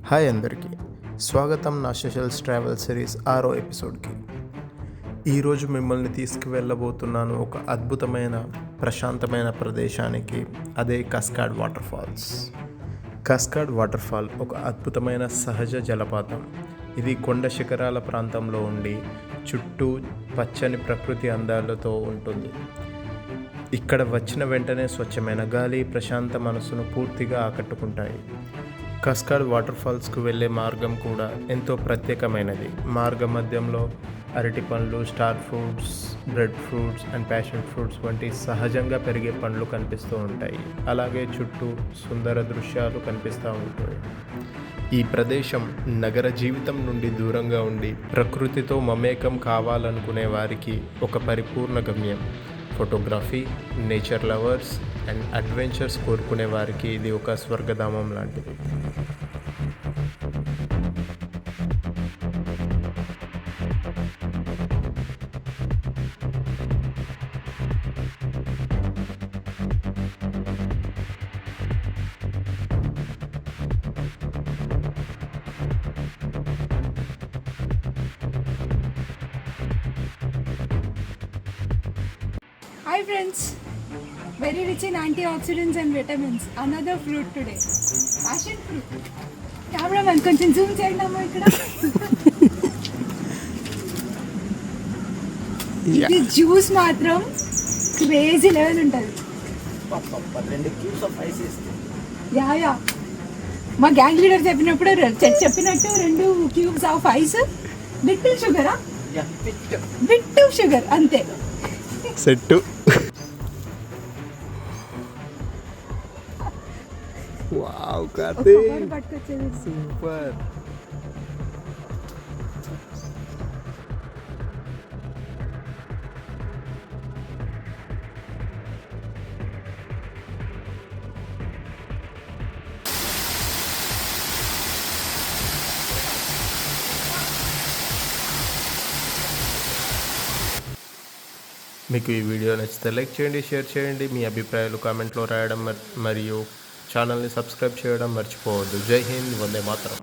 Hi అందరికీ స్వాగతం నా సోషల్స్ ట్రావెల్ సిరీస్ 6వ ఎపిసోడ్కి. ఈరోజు మిమ్మల్ని తీసుకువెళ్ళబోతున్నాను ఒక అద్భుతమైన ప్రశాంతమైన ప్రదేశానికి. అదే కస్కాడ్ వాటర్ ఫాల్స్. కస్కాడ్ వాటర్ ఫాల్ ఒక అద్భుతమైన సహజ జలపాతం. ఇది కొండ శిఖరాల ప్రాంతంలో ఉండి చుట్టూ పచ్చని ప్రకృతి అందాలతో ఉంటుంది. ఇక్కడ వచ్చిన వెంటనే స్వచ్ఛమైన గాలి, ప్రశాంత మనసును పూర్తిగా ఆకట్టుకుంటాయి. కస్కాడ్ వాటర్ ఫాల్స్కు వెళ్ళే మార్గం కూడా ఎంతో ప్రత్యేకమైనది. మార్గ మధ్యంలో అరటి పండ్లు, star fruits, bread fruits and passion fruits వంటి సహజంగా పెరిగే పండ్లు కనిపిస్తూ ఉంటాయి. అలాగే చుట్టూ సుందర దృశ్యాలు కనిపిస్తూ ఉంటాయి. ఈ ప్రదేశం నగర జీవితం నుండి దూరంగా ఉండి ప్రకృతితో మమేకం కావాలనుకునే వారికి ఒక పరిపూర్ణ గమ్యం. Photography, nature lovers and adventures కోరుకునే వారికి ఇది ఒక స్వర్గధామం లాంటిది. Hi friends, very rich in antioxidants and vitamins. Another fruit today, passion fruit. Cameraman, కొంచెం zoom చేయండి అమ్మా ఇక్కడ. ఇది జ్యూస్ మాత్రం క్రేజీ లెవెల్ ఉంటుంది. యా మా గ్యాంగ్ లీడర్ చెప్పినప్పుడు చెప్పినట్టు 2 క్యూబ్స్ ఆఫ్ ఐస్, లిటిల్ షుగరా, బిట్ షుగర్ అంతే సెట్టు. Wow Karthik, super. మీకు ఈ వీడియో నచ్చితే లైక్ చేయండి, షేర్ చేయండి. మీ అభిప్రాయాలు కామెంట్లో రాయడం మరియు ఛానల్ని సబ్స్క్రైబ్ చేయడం మర్చిపోవద్దు. జై హింద్, వందే మాతరం.